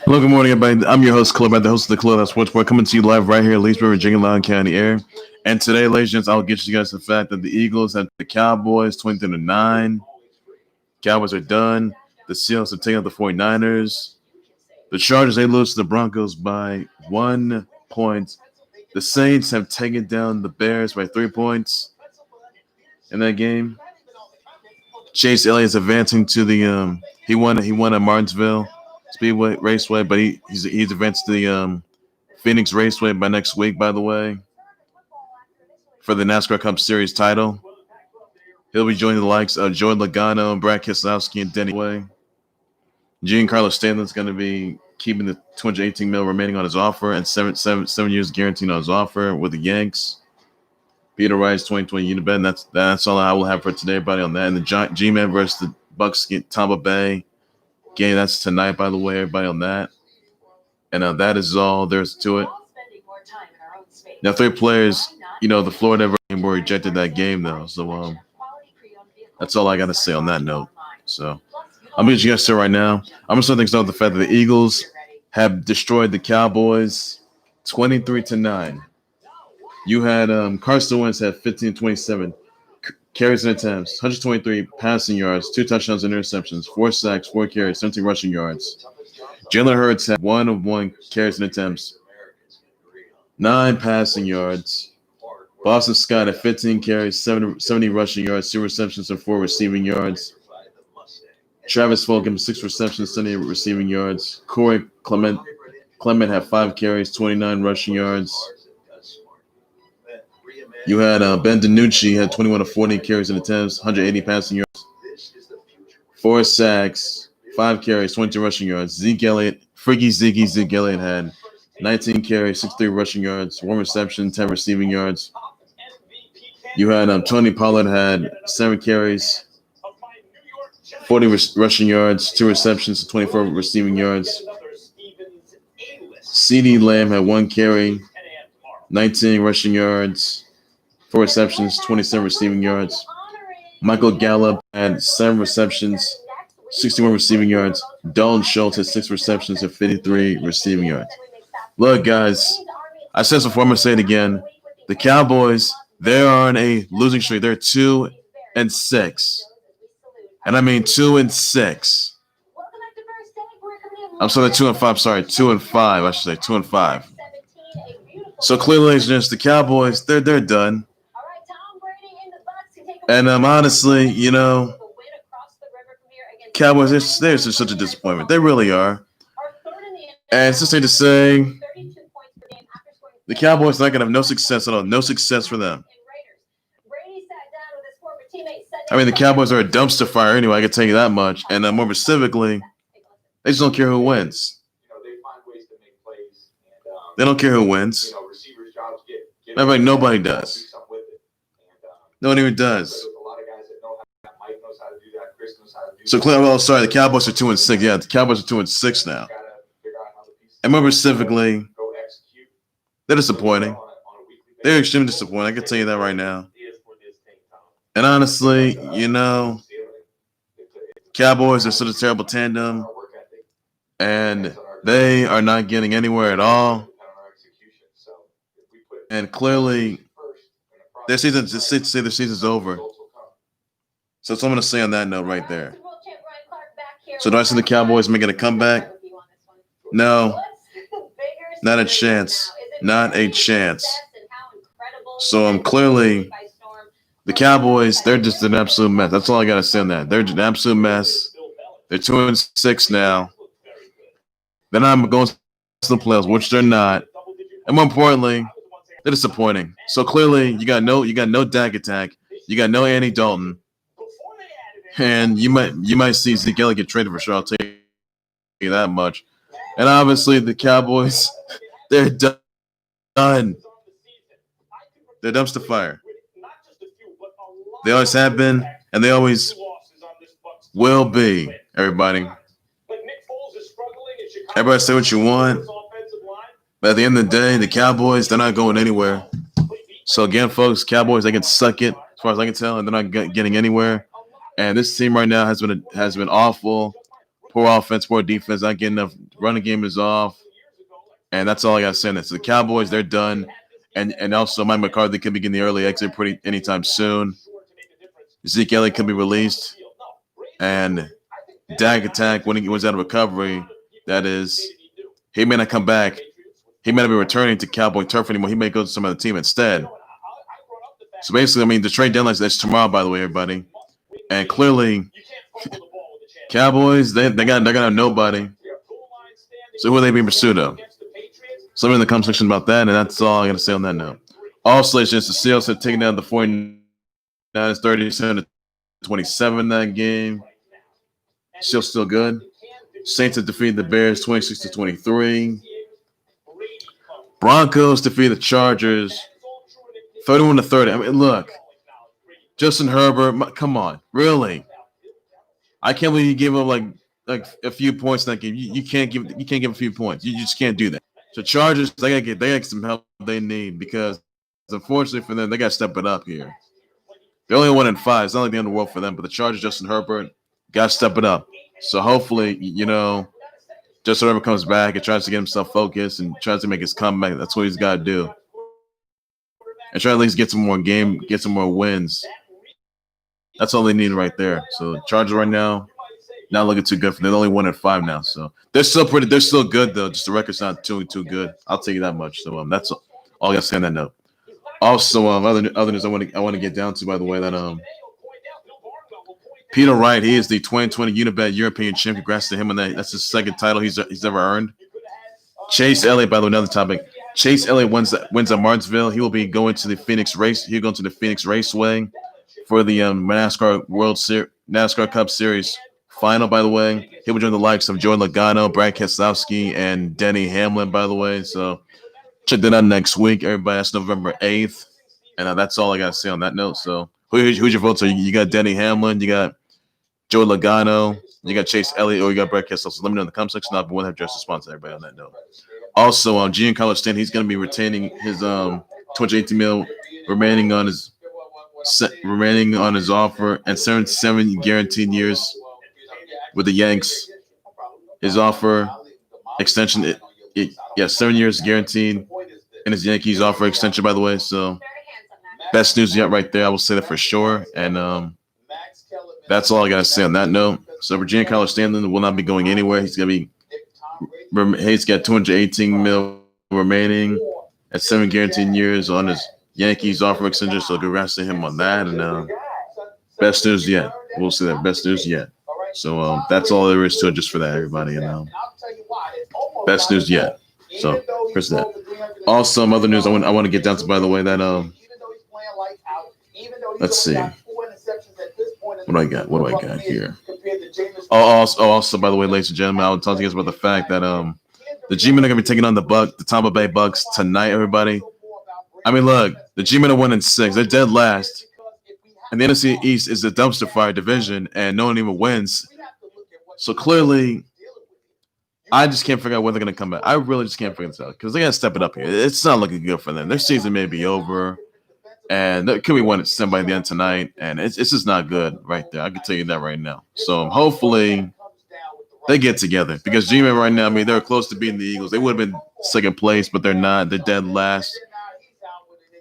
Hello, good morning, everybody. I'm your host, Khalil, the host of the Khalil Sports Bar, coming to you live right here in Leesburg, Virginia, Loudoun County air. And today, ladies and gents, I'll get you guys the fact that the Eagles have the Cowboys 20-9. Cowboys are done. The Seahawks have taken out the 49ers. The Chargers, they lose to the Broncos by 1 point. The Saints have taken down the Bears by 3 points in that game. Chase Elliott is advancing to the he won at Martinsville Speedway Raceway, but he's advanced to the Phoenix Raceway by next week, by the way, for the NASCAR Cup Series title. He'll be joining the likes of Joey Logano, Brad Keselowski, and Denny Way. Giancarlo Stanton is going to be keeping the $218 million remaining on his offer and seven years guaranteed on his offer with the Yanks. Peter Wright's 2020 Unibet, and that's all I will have for today, everybody, on that. And the G-Man versus the Bucks Tampa Bay game, that's tonight, by the way, everybody, on that. And that is all there's to it. Now, 3 players, the Florida game were ejected that game, though. So that's all I got to say on that note. So I'm going to get you guys started right now. I'm going to start things off with the fact that the Eagles have destroyed the Cowboys 23-9. You had Carson Wentz had 15-27 carries and attempts, 123 passing yards, 2 touchdowns and interceptions, 4 sacks, 4 carries, 17 rushing yards. Jalen Hurts had 1 of 1 carries and attempts, 9 passing yards. Boston Scott had 15 carries, 70 rushing yards, 2 receptions, and 4 receiving yards. Travis Fulgham, 6 receptions, 70 receiving yards. Corey Clement had 5 carries, 29 rushing yards. You had Ben DiNucci had 21 of 40 carries and attempts, 180 passing yards, 4 sacks, 5 carries, 22 rushing yards. Zeke Elliot, Freakey Zeke Elliot had 19 carries, 63 rushing yards, 1 reception, 10 receiving yards. You had Tony Pollard had 7 carries, 40 rushing yards, 2 receptions, 24 receiving yards. CeeDee Lamb had 1 carry, 19 rushing yards, 4 receptions, 27 receiving yards. Michael Gallup had 7 receptions, 61 receiving yards. Dalton Schultz had 6 receptions and 53 receiving yards. Look, guys, I said this before, I'm going to say it again. The Cowboys, they are on a losing streak. They're 2-6. And I mean 2-6. I'm sorry, 2-5. Sorry, 2-5. I should say 2-5. So clearly, ladies and gents, the Cowboys, they're done. And honestly, Cowboys, they're such a disappointment. They really are. And it's just to say, the Cowboys are not going to have no success at all. No success for them. I mean, the Cowboys are a dumpster fire anyway, I can tell you that much. And more specifically, they just don't care who wins. They don't care who wins. Nobody does. No one even does. So, the Cowboys are 2-6. Yeah, the Cowboys are 2-6 now. And more specifically, they're disappointing. They're extremely disappointing. I can tell you that right now. And honestly, Cowboys are such a terrible tandem, and they are not getting anywhere at all. And clearly, their season's over. So that's what I'm going to say on that note right there. So do I see the Cowboys making a comeback? No, not a chance. Not a chance. So clearly, the Cowboys, they're just an absolute mess. That's all I got to say on that. They're an absolute mess. They're 2-6 now. Then I'm going to the playoffs, which they're not. And more importantly, they're disappointing. So clearly, you got no Dak attack. You got no Andy Dalton. And you might see Zeke Elliott get traded for sure. I'll tell you that much. And obviously, the Cowboys, they're done. They're dumpster fire. They always have been, and they always will be, everybody. Everybody say what you want. But at the end of the day, the Cowboys, they're not going anywhere. So again, folks, Cowboys, they can suck it as far as I can tell, and they're not getting anywhere. And this team right now has been awful. poor offense, poor defense, not getting enough. Running game is off. And that's all I got to say on this. The Cowboys, they're done. And also Mike McCarthy could be getting the early exit anytime soon. Zeke Elliot could be released. And Dag Attack, when he was out of recovery, that is, he may not come back. He may not be returning to Cowboy turf anymore. He may go to some other team instead. So basically, I mean, the trade deadline is tomorrow, by the way, everybody. And clearly, Cowboys, they got nobody. So who are they being pursued of? So in the comment section about that, and that's all I got to say on that note. Also, it's just the Seahawks have taken down the 49ers 37-27 that game. Still good. Saints have defeated the Bears 26-23. Broncos defeat the Chargers 31-30. I mean, look, Justin Herbert, come on, really? I can't believe you gave up like a few points in that game. You can't give a few points. You just can't do that. So Chargers, they got some help they need because unfortunately for them, they got to step it up here. They're only 1-5. It's not like the end of the world for them, but the Chargers, Justin Herbert, got to step it up. So hopefully, Justin Herbert comes back and tries to get himself focused and tries to make his comeback. That's what he's got to do. And try to at least get some more wins. That's all they need right there. So the Chargers right now, not looking too good for them. They're only 1-5 now. So they're still good though. Just the record's not too good. I'll tell you that much. So that's all I got to say on that note. Also, other news I want to get down to, by the way, that Peter Wright, he is the 2020 Unibet European champion. Congrats to him on that. That's his second title he's ever earned. Chase Elliott, by the way, another topic. Chase Elliott wins at Martinsville. He will be going to the Phoenix race. He'll go to the Phoenix Raceway for the NASCAR Cup Series final. By the way, he will join the likes of Joey Logano, Brad Keselowski, and Denny Hamlin. By the way, so check that out next week, everybody. That's November 8th, and that's all I got to say on that note. So, who's your votes? So you got Denny Hamlin, you got Joey Logano, you got Chase Elliott, or you got Brad Keselowski. So let me know in the comment section. I'll be one to have just response to everybody on that note. Also, Giancarlo Stanton, he's going to be retaining his $218 million remaining on his offer and 7 guaranteed years with the Yanks. His offer extension, 7 years guaranteed, and his Yankees offer extension, by the way. So best news yet, right there. I will say that for sure. And that's all I got to say on that note. So for Giancarlo Stanton, will not be going anywhere. He's got $218 million remaining at 7 guaranteed years on his Yankees offer extension. So congrats to him on that. And best news yet. We'll see that. Best news yet. So that's all there is to it, just for that, everybody. And best news yet. So here's that. Also, some other news I want to get down to, by the way, that let's see. What do I got here? Also, by the way, ladies and gentlemen, I will talk to you guys about the fact that the G-Men are going to be taking on the Tampa Bay Bucks tonight, everybody. I mean, look, the G-Men are 1-6. They're dead last. And the NFC East is a dumpster fire division, and no one even wins. So clearly, I just can't figure out when they're going to come back. I really just can't figure this out because they got to step it up here. It's not looking good for them. Their season may be over, and there could be one at by the end tonight, and it's just not good right there. I can tell you that right now. So hopefully they get together because G-Men right now, I mean, they're close to beating the Eagles. They would have been second place, but they're not. They're dead last.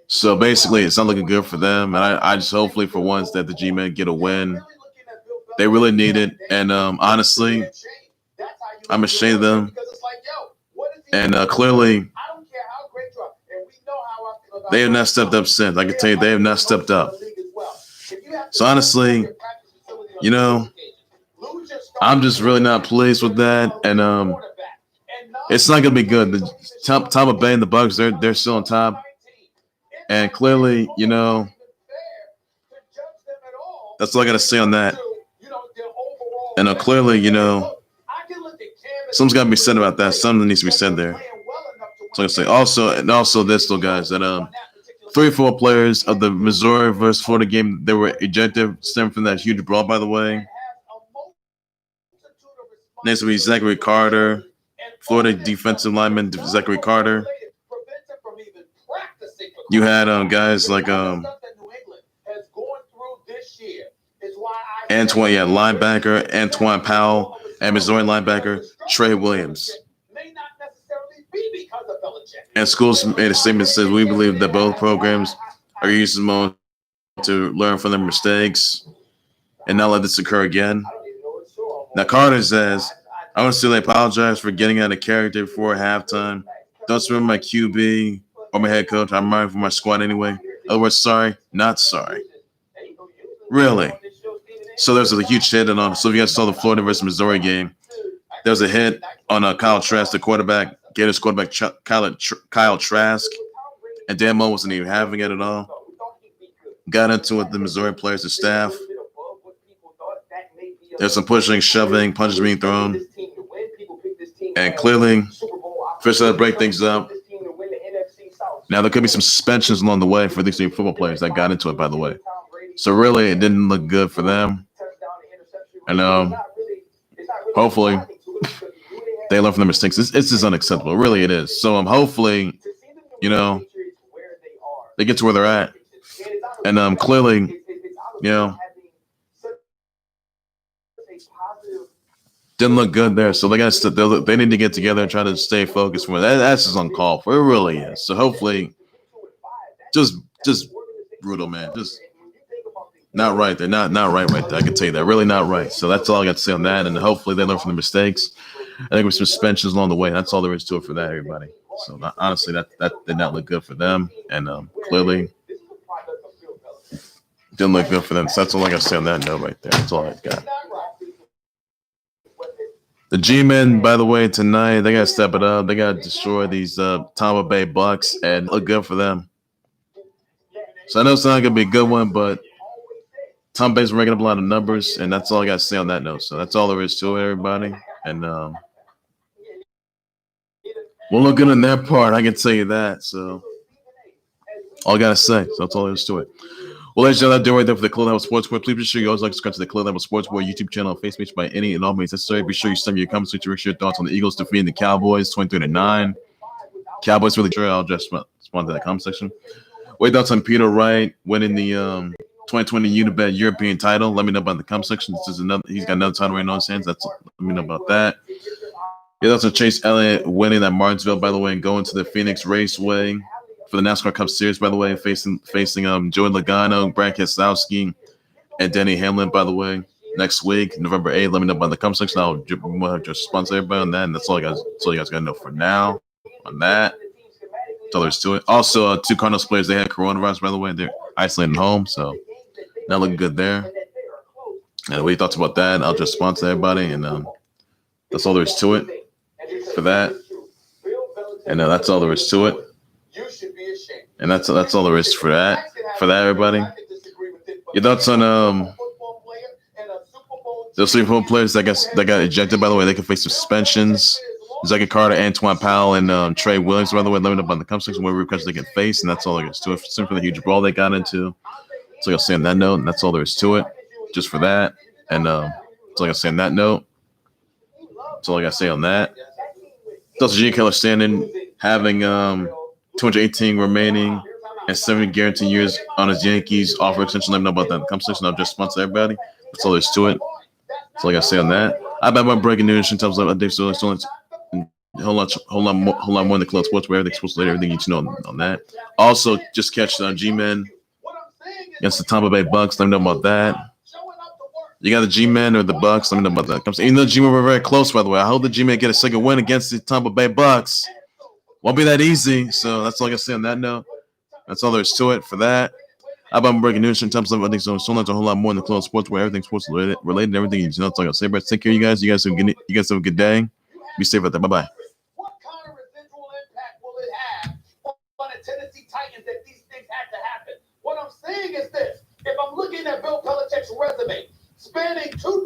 So basically, it's not looking good for them. And I just hopefully for once that the G-Men get a win. They really need it. And honestly, I'm ashamed of them. And clearly, they have not stepped up since. I can tell you they have not stepped up. So honestly, I'm just really not pleased with that. And it's not going to be good. The Tampa Bay and the Bucks, they're still on top. And clearly, that's all I got to say on that. And clearly, something's got to be said about that. Something needs to be said there. So I say also this, though, guys, that 3 or 4 players of the Missouri versus Florida game, they were ejected, stemming from that huge brawl, by the way. Next will be Zachary Carter, Florida defensive lineman Zachary Carter. You had guys like linebacker Antwaun Powell and Missouri linebacker Tre Williams. And schools made a statement that says, we believe that both programs are using this moment to learn from their mistakes and not let this occur again. Now, Carter says, I want to say they apologize for getting out of character before halftime. Don't remember my QB or my head coach. I'm mindful for my squad anyway. In other words, sorry, not sorry. Really? So there's a huge hit on. So if you guys saw the Florida versus Missouri game, there was a hit on Kyle Trask, the quarterback, Gators quarterback Kyle Trask, and Dan Mullen wasn't even having it at all. Got into it, the Missouri players, the staff. There's some pushing, shoving, punches being thrown, and clearly, first to break things up. Now there could be some suspensions along the way for these new football players that got into it, by the way. So really, it didn't look good for them. And hopefully, they learn from their mistakes. It's just unacceptable. Really, it is. So hopefully, they get to where they're at. And clearly, didn't look good there. So they need to get together and try to stay focused. That's just uncalled for. It really is. So hopefully, just brutal, man. Just not right. They're not right there. I can tell you that. Really not right. So that's all I got to say on that. And hopefully they learn from their mistakes. I think with suspensions along the way. That's all there is to it for that, everybody. So honestly, that did not look good for them. And clearly didn't look good for them. So that's all I got to say on that note right there. That's all I got. The G-Men, by the way, tonight, they got to step it up. They got to destroy these Tampa Bay Bucks and look good for them. So I know it's not going to be a good one, but Tampa Bay's ranking up a lot of numbers, and that's all I got to say on that note. So that's all there is to it, everybody. And we'll look good in that part. I can tell you that. So all I got to say. So that's all there is to it. Well, ladies and gentlemen, that's right there for the Khalil Sports Board. Please be sure you always like to subscribe to the Khalil Sports Board YouTube channel on Facebook by any and all means necessary. Be sure you send me your comments to share your thoughts on the Eagles defeating the Cowboys 23-9. Cowboys really sure. I'll just respond to that comment section. Wait, thoughts on Peter Wright winning the 2020 Unibet European title? Let me know about in the comment section. He's got another title right now in his hands. Let me know about that. Your thoughts on Chase Elliott winning at Martinsville, by the way, and going to the Phoenix Raceway for the NASCAR Cup Series, by the way, facing Joey Logano, Brad Keselowski, and Denny Hamlin, by the way, next week, November 8th. Let me know about the comment section. I'll just sponsor everybody on that, and that's all you guys got to know for now on that. That's all there's to it. Also, 2 Cardinals players, they had coronavirus, by the way. They're isolated home, so not looking good there. And what you thoughts about that? I'll just sponsor everybody, and that's all there is to it for that. And that's all there is to it. And that's all there is for that, everybody. Your thoughts on those 3 football players that got ejected, by the way, they can face suspensions. Zachary Carter, Antwaun Powell, and Tre Williams, by the way. Let me know about the comment section what repercussions they can face, and that's all there is to it. For the huge brawl they got into. So I'll say on that note, and that's all there is to it, just for that. And that's all I got to say on that note. That's all I got to say on that. Also, Giancarlo Stanton having 218 remaining and 7 guaranteed years on his Yankees offer extension. Let me know about that in the comment section. I'll just sponsor everybody. That's all there is to it. That's all I got to say on that. I bet my breaking news in terms of Dave Sterling. Whole lot more in the club sports where everything's supposed to everything you need to know on that. Also, just catch the G-Men against the Tampa Bay Bucks. Let me know about that. You got the G-Men or the Bucks. Let me know about that. Even though the G-Men were very close, by the way. I hope the G-Men get a second win against the Tampa Bay Bucks. Won't be that easy. So that's all I got to say on that note. That's all there is to it for that. How about breaking news in terms of I think so much a whole lot more in the club sports where everything's sports related and everything you know. That's all I got to say. But take care, you guys. You guys have a good day. Be safe out there. Bye-bye. What kind of residual impact will it have on the Tennessee Titans that these things had to happen? What I'm saying is this. If I'm looking at Bill Belichick's resume, spanning 2 decades,